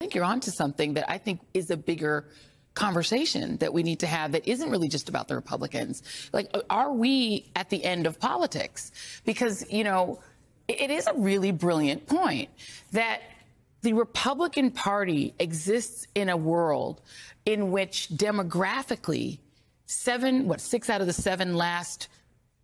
I think you're onto something that I think is a bigger conversation that we need to have that isn't really just about the Republicans. Like, are we at the end of politics? Because, you know, it is a really brilliant point that the Republican Party exists in a world in which demographically 6 out of the 7 last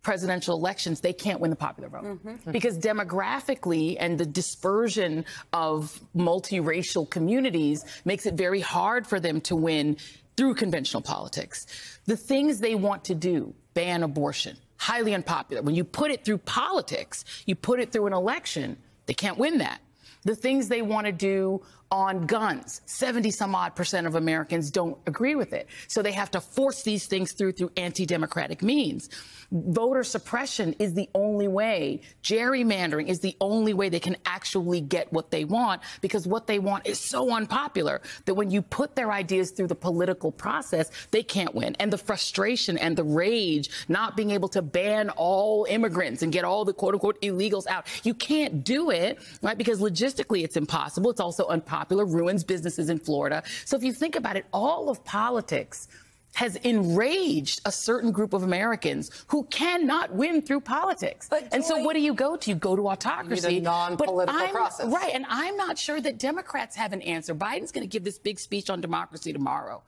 presidential elections, they can't win the popular vote. Because demographically and the dispersion of multiracial communities makes it very hard for them to win through conventional politics. The things they want to do, ban abortion, highly unpopular. When you put it through politics, you put it through an election, they can't win that. The things they want to do on guns, 70-some-odd% of Americans don't agree with it. So they have to force these things through anti-democratic means. Voter suppression is the only way. Gerrymandering is the only way they can actually get what they want, because what they want is so unpopular that when you put their ideas through the political process, they can't win. And the frustration and the rage, not being able to ban all immigrants and get all the quote-unquote illegals out. You can't do it, right? Because logistically it's impossible. It's also unpopular, ruins businesses in Florida. So if you think about it, all of politics has enraged a certain group of Americans who cannot win through politics. And so what do? You go to autocracy. You need a non-political process. Right, and I'm not sure that Democrats have an answer. Biden's going to give this big speech on democracy tomorrow.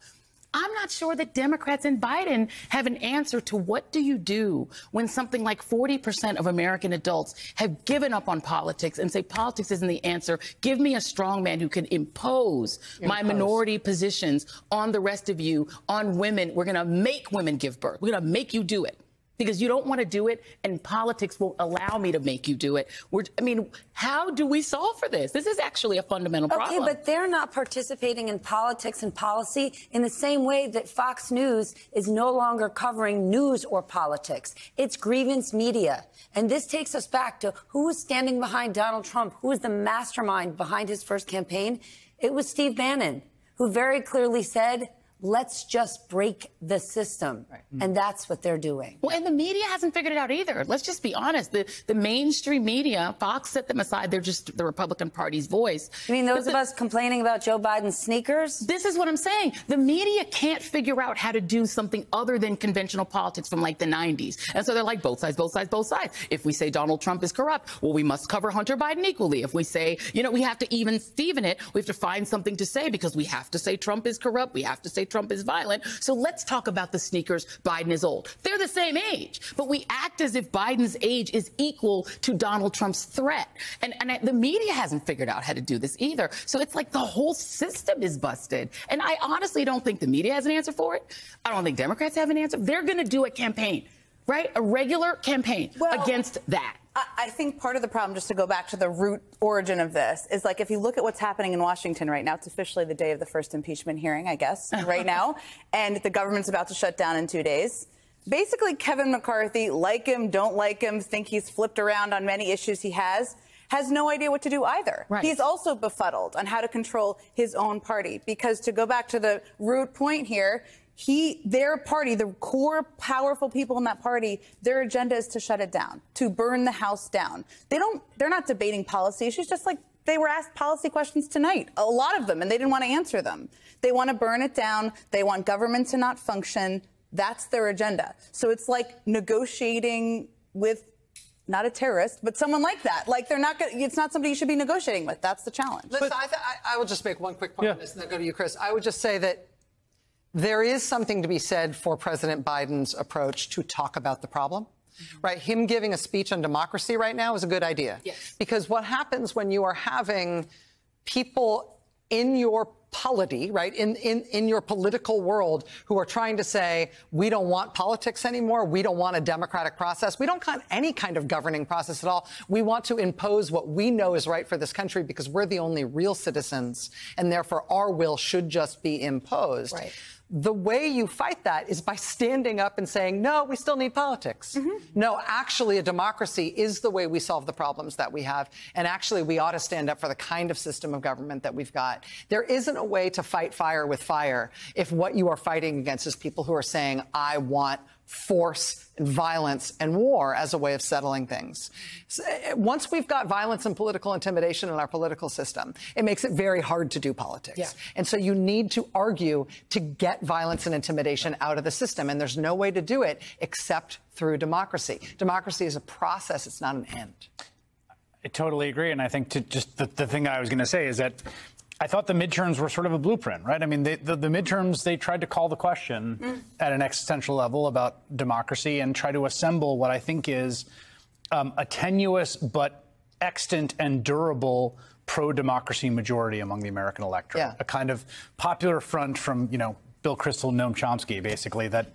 I'm not sure that Democrats and Biden have an answer to what do you do when something like 40% of American adults have given up on politics and say politics isn't the answer. Give me a strong man who can impose my minority positions on the rest of you, on women. We're going to make women give birth. We're going to make you do it. Because you don't want to do it, and politics won't allow me to make you do it. I mean, how do we solve for this? This is actually a fundamental problem. Okay, but they're not participating in politics and policy in the same way that Fox News is no longer covering news or politics. It's grievance media. And this takes us back to who was standing behind Donald Trump, who was the mastermind behind his first campaign. It was Steve Bannon, who very clearly said, let's just break the system. Right. And that's what they're doing. Well, and the media hasn't figured it out either. Let's just be honest. The mainstream media, Fox set them aside. They're just the Republican Party's voice. You mean those of us complaining about Joe Biden's sneakers? This is what I'm saying. The media can't figure out how to do something other than conventional politics from like the 90s. And so they're like both sides, both sides, both sides. If we say Donald Trump is corrupt, well, we must cover Hunter Biden equally. If we say, you know, we have to even Steven it, we have to find something to say because we have to say Trump is corrupt. We have to say Trump is violent. So let's talk about the sneakers. Biden is old. They're the same age, but we act as if Biden's age is equal to Donald Trump's threat. And the media hasn't figured out how to do this either. So it's like the whole system is busted. And I honestly don't think the media has an answer for it. I don't think Democrats have an answer. They're going to do a campaign, right? A regular campaign against that. I think part of the problem, just to go back to the root origin of this, is like if you look at what's happening in Washington right now, it's officially the day of the first impeachment hearing, I guess, right now, and the government's about to shut down in 2 days. Basically, Kevin McCarthy, like him, don't like him, think he's flipped around on many issues he has no idea what to do either. Right. He's also befuddled on how to control his own party, because to go back to the root point here, their party, the core powerful people in that party, their agenda is to shut it down, to burn the House down. They're not debating policy issues, just like they were asked policy questions tonight, a lot of them, and they didn't want to answer them. They want to burn it down. They want government to not function. That's their agenda. So it's like negotiating with not a terrorist, but someone like that. Like it's not somebody you should be negotiating with. That's the challenge. Listen, I will just make one quick point on this and then go to you, Chris. I would just say that there is something to be said for President Biden's approach to talk about the problem, right? Him giving a speech on democracy right now is a good idea. Yes. Because what happens when you are having people in your polity, right, in your political world who are trying to say, we don't want politics anymore, we don't want a democratic process, we don't want any kind of governing process at all, we want to impose what we know is right for this country because we're the only real citizens, and therefore our will should just be imposed. Right. The way you fight that is by standing up and saying, no, we still need politics. No, actually, a democracy is the way we solve the problems that we have. And actually, we ought to stand up for the kind of system of government that we've got. There isn't a a way to fight fire with fire if what you are fighting against is people who are saying, I want force and violence and war as a way of settling things. So, once we've got violence and political intimidation in our political system, it makes it very hard to do politics. Yeah. And so you need to argue to get violence and intimidation out of the system. And there's no way to do it except through democracy. Democracy is a process. It's not an end. I totally agree. And I think the thing I was going to say is that I thought the midterms were sort of a blueprint, right? I mean, the midterms, they tried to call the question at an existential level about democracy and try to assemble what I think is a tenuous but extant and durable pro-democracy majority among the American electorate. Yeah. A kind of popular front from, Bill Kristol, Noam Chomsky, basically, that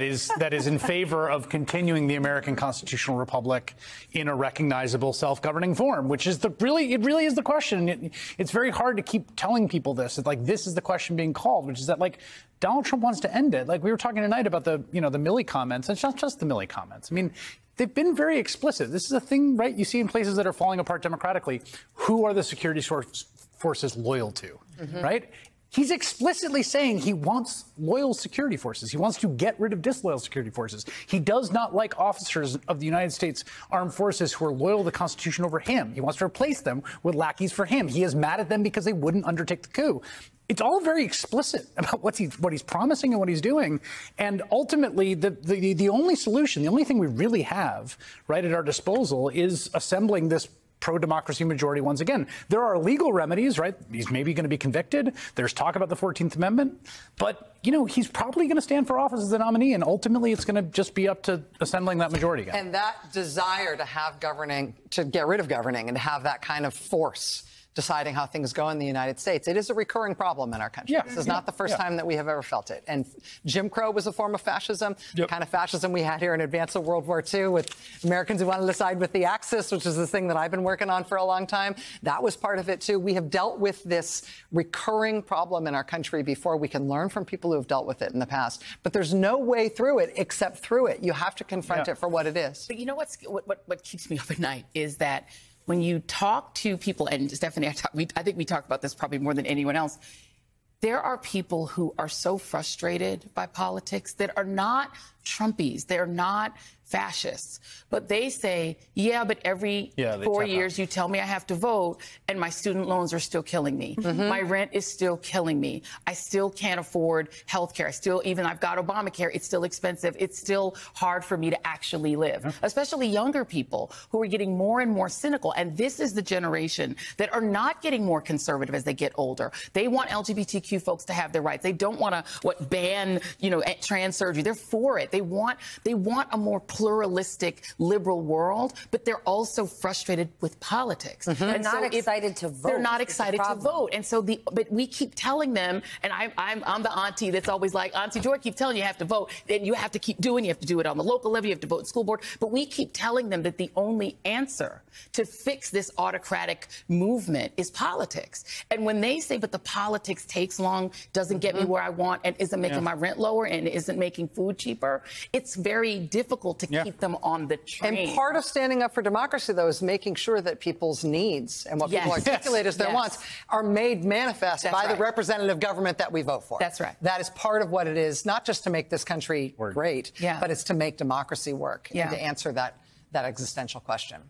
is in favor of continuing the American constitutional republic in a recognizable self-governing form, which is it really is the question. It's very hard to keep telling people this. It's like, this is the question being called, which is that, like, Donald Trump wants to end it. Like, we were talking tonight about the Milley comments. It's not just the Milley comments. I mean, they've been very explicit. This is a thing, right? You see in places that are falling apart democratically, who are the security forces loyal to, right? He's explicitly saying he wants loyal security forces. He wants to get rid of disloyal security forces. He does not like officers of the United States Armed Forces who are loyal to the Constitution over him. He wants to replace them with lackeys for him. He is mad at them because they wouldn't undertake the coup. It's all very explicit about what he's promising and what he's doing. And ultimately, the only solution, the only thing we really have right at our disposal is assembling this pro-democracy majority once again. There are legal remedies, right? He's maybe going to be convicted. There's talk about the 14th Amendment. But, he's probably going to stand for office as the nominee, and ultimately it's going to just be up to assembling that majority again. And that desire to get rid of governing and to have that kind of force deciding how things go in the United States. It is a recurring problem in our country. Yeah, this is not the first time that we have ever felt it. And Jim Crow was a form of fascism, the kind of fascism we had here in advance of World War II with Americans who wanted to side with the Axis, which is the thing that I've been working on for a long time. That was part of it, too. We have dealt with this recurring problem in our country before. We can learn from people who have dealt with it in the past. But there's no way through it except through it. You have to confront it for what it is. But what keeps me up at night is that when you talk to people, and Stephanie, I think we talk about this probably more than anyone else, there are people who are so frustrated by politics that are not Trumpies. They're not fascists. But they say, yeah, but every 4 years you tell me I have to vote and my student loans are still killing me. My rent is still killing me. I still can't afford health care. I've got Obamacare. It's still expensive. It's still hard for me to actually live, especially younger people who are getting more and more cynical. And this is the generation that are not getting more conservative as they get older. They want LGBTQ folks to have their rights. They don't want to ban, trans surgery. They're for it. They want a more pluralistic, liberal world, but they're also frustrated with politics. They're not excited to vote. They're not excited to vote. And so but we keep telling them, and I'm the auntie that's always like, Auntie Joy, keep telling you have to vote, and you have to keep doing, you have to do it on the local level, you have to vote in school board. But we keep telling them that the only answer to fix this autocratic movement is politics. And when they say, but the politics takes long, doesn't get me where I want, and isn't making my rent lower, and isn't making food cheaper, it's very difficult to keep them on the train. And part of standing up for democracy, though, is making sure that people's needs and what people articulate as their wants are made manifest by the representative government that we vote for. That's right. That is part of what it is, not just to make this country great, but it's to make democracy work and to answer that existential question.